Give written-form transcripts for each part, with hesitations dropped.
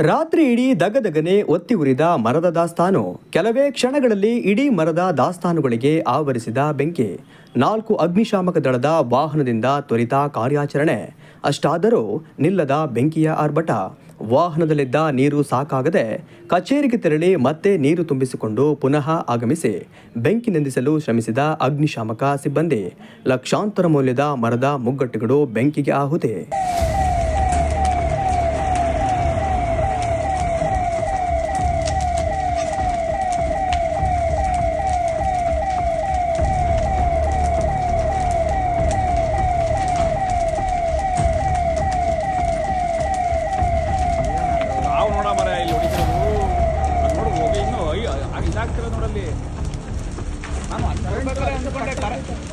ರಾತ್ರಿ ಇಡೀ ದಗದಗನೆ ಒತ್ತಿ ಉರಿದ ಮರದ ದಾಸ್ತಾನು. ಕೆಲವೇ ಕ್ಷಣಗಳಲ್ಲಿ ಇಡೀ ಮರದ ದಾಸ್ತಾನುಗಳಿಗೆ ಆವರಿಸಿದ ಬೆಂಕಿ. 4 ಅಗ್ನಿಶಾಮಕ ದಳದ ವಾಹನದಿಂದ ತ್ವರಿತ ಕಾರ್ಯಾಚರಣೆ. ಅಷ್ಟಾದರೂ ನಿಲ್ಲದ ಬೆಂಕಿಯ ಆರ್ಭಟ. ವಾಹನದಲ್ಲಿದ್ದ ನೀರು ಸಾಕಾಗದೆ ಕಚೇರಿಗೆ ತೆರಳಿ ಮತ್ತೆ ನೀರು ತುಂಬಿಸಿಕೊಂಡು ಪುನಃ ಆಗಮಿಸಿ ಬೆಂಕಿ ನಂದಿಸಲು ಶ್ರಮಿಸಿದ ಅಗ್ನಿಶಾಮಕ ಸಿಬ್ಬಂದಿ. ಲಕ್ಷಾಂತರ ಮೌಲ್ಯದ ಮರದ ಮುಗ್ಗಟ್ಟುಗಳು ಬೆಂಕಿಗೆ ಆಹುತಿ.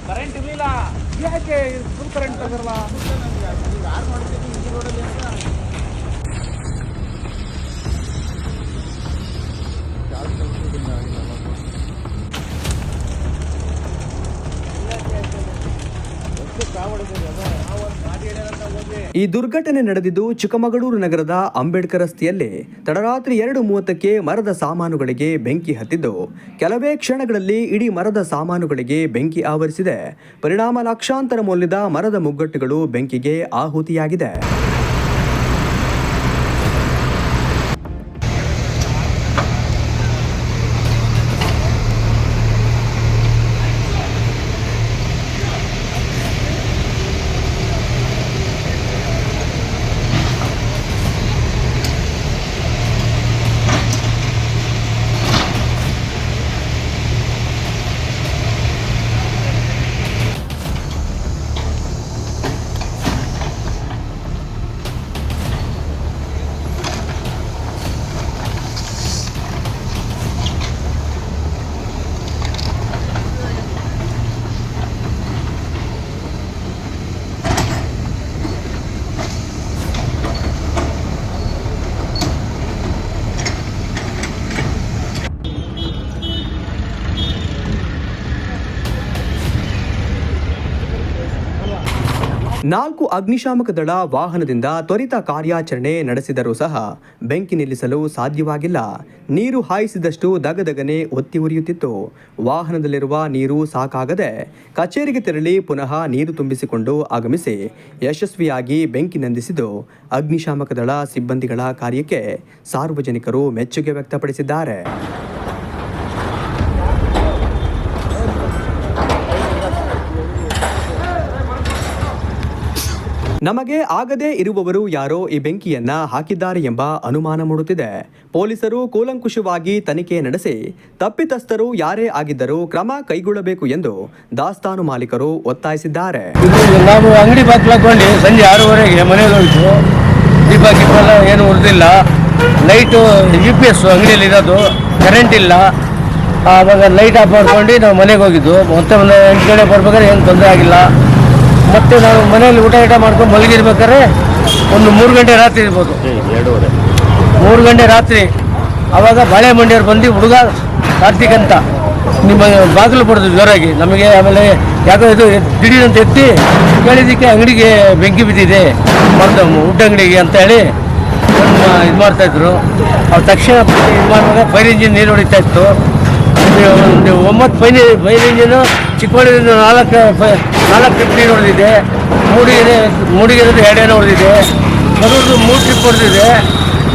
ಕರೆಂಟ್ ಇರಲಿಲ್ಲ, ಯಾಕೆ ಫುಲ್ ಕರೆಂಟ್ ತಗರಲ್ಲ ಯಾರು ಮಾಡ್ತೀನಿ ಈ ರೋಡಲ್ಲಿ ಅಂತ. ಈ ದುರ್ಘಟನೆ ನಡೆದಿದ್ದು ಚಿಕ್ಕಮಗಳೂರು ನಗರದ ಅಂಬೇಡ್ಕರ್ ರಸ್ತೆಯಲ್ಲಿ ತಡರಾತ್ರಿ 2:30ಕ್ಕೆ ಮರದ ಸಾಮಾನುಗಳಿಗೆ ಬೆಂಕಿ ಹತ್ತಿದ್ದು ಕೆಲವೇ ಕ್ಷಣಗಳಲ್ಲಿ ಇಡೀ ಮರದ ಸಾಮಾನುಗಳಿಗೆ ಬೆಂಕಿ ಆವರಿಸಿದೆ. ಪರಿಣಾಮ ಲಕ್ಷಾಂತರ ಮೌಲ್ಯದ ಮರದ ಮುಗ್ಗಟ್ಟುಗಳು ಬೆಂಕಿಗೆ ಆಹುತಿಯಾಗಿದೆ. ನಾಲ್ಕು ಅಗ್ನಿಶಾಮಕ ದಳ ವಾಹನದಿಂದ ತ್ವರಿತ ಕಾರ್ಯಾಚರಣೆ ನಡೆಸಿದರೂ ಸಹ ಬೆಂಕಿ ನಿಲ್ಲಿಸಲು ಸಾಧ್ಯವಾಗಿಲ್ಲ. ನೀರು ಹಾಯಿಸಿದಷ್ಟು ದಗದಗನೆ ಒತ್ತಿ ಉರಿಯುತ್ತಿತ್ತು. ವಾಹನದಲ್ಲಿರುವ ನೀರು ಸಾಕಾಗದೆ ಕಚೇರಿಗೆ ತೆರಳಿ ಪುನಃ ನೀರು ತುಂಬಿಸಿಕೊಂಡು ಆಗಮಿಸಿ ಯಶಸ್ವಿಯಾಗಿ ಬೆಂಕಿ ನಂದಿಸಿದ್ದು ಅಗ್ನಿಶಾಮಕ ದಳ ಸಿಬ್ಬಂದಿಗಳ ಕಾರ್ಯಕ್ಕೆ ಸಾರ್ವಜನಿಕರು ಮೆಚ್ಚುಗೆ ವ್ಯಕ್ತಪಡಿಸಿದ್ದಾರೆ. ನಮಗೆ ಆಗದೇ ಇರುವವರು ಯಾರೋ ಈ ಬೆಂಕಿಯನ್ನ ಹಾಕಿದ್ದಾರೆ ಎಂಬ ಅನುಮಾನ ಮೂಡುತ್ತಿದೆ. ಪೊಲೀಸರು ಕೂಲಂಕುಷವಾಗಿ ತನಿಖೆ ನಡೆಸಿ ತಪ್ಪಿತಸ್ಥರು ಯಾರೇ ಆಗಿದ್ದರೂ ಕ್ರಮ ಕೈಗೊಳ್ಳಬೇಕು ಎಂದು ದಾಸ್ತಾನು ಮಾಲೀಕರು ಒತ್ತಾಯಿಸಿದ್ದಾರೆ. ನಾವು ಅಂಗಡಿ ಬಾಕ್ಲಾಕೊಂಡು ಸಂಜೆ 6:30ಗೆ ಮನೆಗೆ ಹೋಗಿದ್ದು. ದೀಪ ಗಿಪ್ಪೆಲ್ಲ ಏನು ಉಳಿದಿಲ್ಲ. ಲೈಟು UPS ಅಂಗಡಿಯಲ್ಲಿ ಇರೋದು, ಕರೆಂಟ್ ಇಲ್ಲ. ಆವಾಗ ಲೈಟ್ ಆಫ್ ಮಾಡ್ಕೊಂಡು ನಾವು ಮನೆಗೆ ಹೋಗಿದ್ದು. ಮತ್ತೆ ಒಂದು 8 ಗಂಟೆ ಬರ್ಬೇಕಾದ್ರೆ ಏನು ತೊಂದರೆ ಆಗಿಲ್ಲ. ಮತ್ತು ನಾವು ಮನೆಯಲ್ಲಿ ಊಟ ಮಾಡ್ಕೊಂಡು ಮಲಗಿರ್ಬೇಕಾದ್ರೆ ಒಂದು 3 ಗಂಟೆ ರಾತ್ರಿ ಇರ್ಬೋದು, 3 ಗಂಟೆ ರಾತ್ರಿ. ಆವಾಗ ಬಾಳೆ ಮಂಡಿಯವ್ರು ಬಂದು ಹುಡುಗ ಕಾರ್ತಿಕ್ ಅಂತ ನಿಮ್ಮ ಬಾಗಿಲು ಪಡೆದು ಜೋರಾಗಿ ನಮಗೆ. ಆಮೇಲೆ ಯಾಕೋ ಇದು ದಿಢೀರಂತ ಎತ್ತಿ ಕೇಳಿದ್ದಕ್ಕೆ ಅಂಗಡಿಗೆ ಬೆಂಕಿ ಬಿದ್ದಿದೆ, ವುಡ್ ಅಂಗಡಿಗೆ ಅಂತ ಹೇಳಿ ಇದು ಮಾಡ್ತಾಯಿದ್ರು. ಅವ್ರು ತಕ್ಷಣ ಇದು ಮಾಡುವಾಗ ಫೈರ್ ಇಂಜಿನ್ ನೀರು ಹೊಡಿತಾ ಇತ್ತು. ಒಂದು 9 ಫೈರ್ ಇಂಜಿನು, ಚಿಕ್ಕಮಗಳೂರಿಂದ 4 ಟ್ರಿಪ್ ನೀರು ಹೊಡೆದಿದೆ. ಮೂಡಿಗೆರೆದು 2 ಹೊಡೆದಿದೆ. ಕರೂರ್ದು 3 ಟ್ರಿಪ್ ಹೊಡೆದಿದೆ.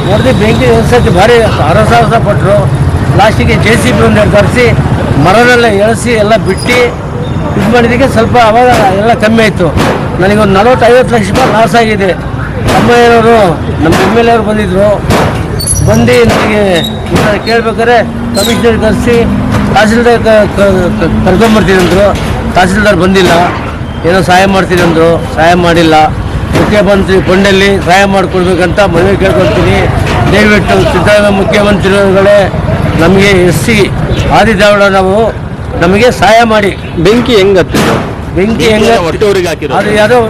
ಹೊಡೆದು ಬೆಂಕಿ ಎಲ್ಸೋಕ್ಕೆ ಭಾರಿ ಹರಸಾಹಸ ಪಟ್ಟರು. ಲಾಸ್ಟಿಗೆ JCB ಒಂದೆರಡು ತರಿಸಿ ಮರನೆಲ್ಲ ಎಳೆಸಿ ಎಲ್ಲ ಬಿಟ್ಟು ಇದು ಮಾಡಿದ್ದಕ್ಕೆ ಸ್ವಲ್ಪ ಅವಾಗ ಎಲ್ಲ ಕಮ್ಮಿ ಆಯಿತು. ನನಗೊಂದು 40-50 ಲಕ್ಷ ರೂಪಾಯಿ ಲಾಸ್ ಆಗಿದೆ. ಅಮ್ಮಯ್ಯನವರು ನಮ್ಮ MLA ಅವರು ಬಂದಿದ್ದರು. ಬಂದು ನನಗೆ ಕೇಳ್ಬೇಕಾದ್ರೆ ಕಮಿಷನರ್ ಕರೆಸಿ ತಹಸೀಲ್ದಾರ್ ಕರ್ಕೊಂಬರ್ತೀರಂದರು. ತಹಸೀಲ್ದಾರ್ ಬಂದಿಲ್ಲ. ಏನೋ ಸಹಾಯ ಮಾಡ್ತೀರಂದರು, ಸಹಾಯ ಮಾಡಿಲ್ಲ. ಮುಖ್ಯಮಂತ್ರಿ ಫಂಡಲ್ಲಿ ಸಹಾಯ ಮಾಡಿಕೊಡ್ಬೇಕಂತ ಮನವಿ ಕೇಳ್ಕೊಳ್ತೀನಿ. ದಯವಿಟ್ಟು ಸಿದ್ದರಾಮಯ್ಯ ಮುಖ್ಯಮಂತ್ರಿಗಳೇ ನಮಗೆ SC ಆದಿದಾವಳ ನಾವು ನಮಗೆ ಸಹಾಯ ಮಾಡಿ. ಬೆಂಕಿ ಹೆಂಗತ್ತಿದ್ದು? ಬೆಂಕಿ ಅದು ಯಾವುದೋ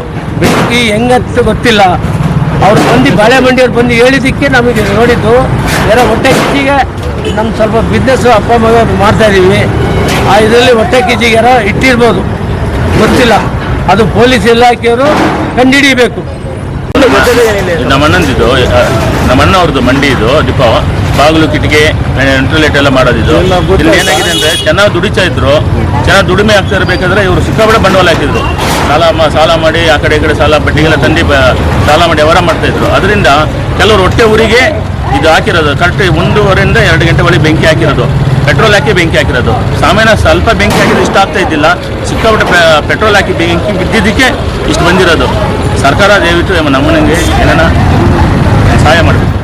ಬೆಂಕಿ ಹೆಂಗತ್ತು ಗೊತ್ತಿಲ್ಲ. ಅವ್ರು ಬಂದು ಬಾಳೆ ಮಂಡಿಯವ್ರು ಬಂದು ಹೇಳಿದ್ದಕ್ಕೆ ನಮಗೆ ನೋಡಿದ್ದು. ಯಾರೋ ಹೊಟ್ಟೆ ಕಿಚ್ಚಿಗೆ ನಮ್ಮ ಸ್ವಲ್ಪ ಬಿಸ್ನೆಸ್ಸು ಅಪ್ಪ ಮಗ ಮಾಡ್ತಾಯಿದ್ದೀವಿ. ಆ ಇದರಲ್ಲಿ ಹೊಟ್ಟೆ ಕಿಚ್ಚಿಗೆ ಯಾರೋ ಇಟ್ಟಿರ್ಬೋದು, ಗೊತ್ತಿಲ್ಲ. ಅದು ಪೊಲೀಸ್ ಇಲಾಖೆಯವರು ಕಂಡುಹಿಡಿಯಬೇಕು. ನಮ್ಮ ಅಣ್ಣಂದಿದ್ದು, ನಮ್ಮ ಅಣ್ಣ ಅವ್ರದ್ದು ಮಂಡಿ ಇದು ದೀಪ, ಬಾಗಿಲು ಕಿಟಿಕಿ ಇಂಟರ್ಲೆಟ್ ಎಲ್ಲ ಮಾಡೋದಿದ್ದು. ಇಲ್ಲಿ ಏನಾಗಿದೆ ಅಂದ್ರೆ ಚೆನ್ನಾಗಿ ದುಡಿತಾ ಇದ್ರು, ಚೆನ್ನಾಗಿ ದುಡಿಮೆ ಆಗ್ತಾ ಇರಬೇಕಾದ್ರೆ ಇವರು ಸಿಕ್ಕಾಪಟ್ಟೆ ಬಂಡವಾಳ ಹಾಕಿದ್ರು. ಸಾಲ ಮಾಡಿ ಆ ಕಡೆ ಈ ಕಡೆ ಸಾಲ ಬಡ್ಡಿಗೆಲ್ಲ ತಂದು ಸಾಲ ಮಾಡಿ ವ್ಯವಹಾರ ಮಾಡ್ತಾ ಇದ್ರು. ಅದರಿಂದ ಕೆಲವರು ಹೊಟ್ಟೆ ಊರಿಗೆ ಇದು ಹಾಕಿರೋದು ಕರೆಕ್ಟ್ 1:30 2 ಗಂಟೆ ಒಳಗೆ ಬೆಂಕಿ ಹಾಕಿರೋದು, ಪೆಟ್ರೋಲ್ ಹಾಕಿ ಬೆಂಕಿ ಹಾಕಿರೋದು. ಸಾಮಾನ್ಯ ಸ್ವಲ್ಪ ಬೆಂಕಿ ಹಾಕಿದ್ರೆ ಇಷ್ಟ ಆಗ್ತಾ ಇದ್ದಿಲ್ಲ, ಸಿಕ್ಕಾಪಟ್ಟೆ ಪೆಟ್ರೋಲ್ ಹಾಕಿ ಬೆಂಕಿ ಬಿದ್ದಿದ್ದಕ್ಕೆ ಇಷ್ಟು ಬಂದಿರೋದು. ಸರ್ಕಾರ ದಯವಿಟ್ಟು ನಮ್ಮನಿಗೆ ಏನಾನ ಸಹಾಯ ಮಾಡಬೇಕು.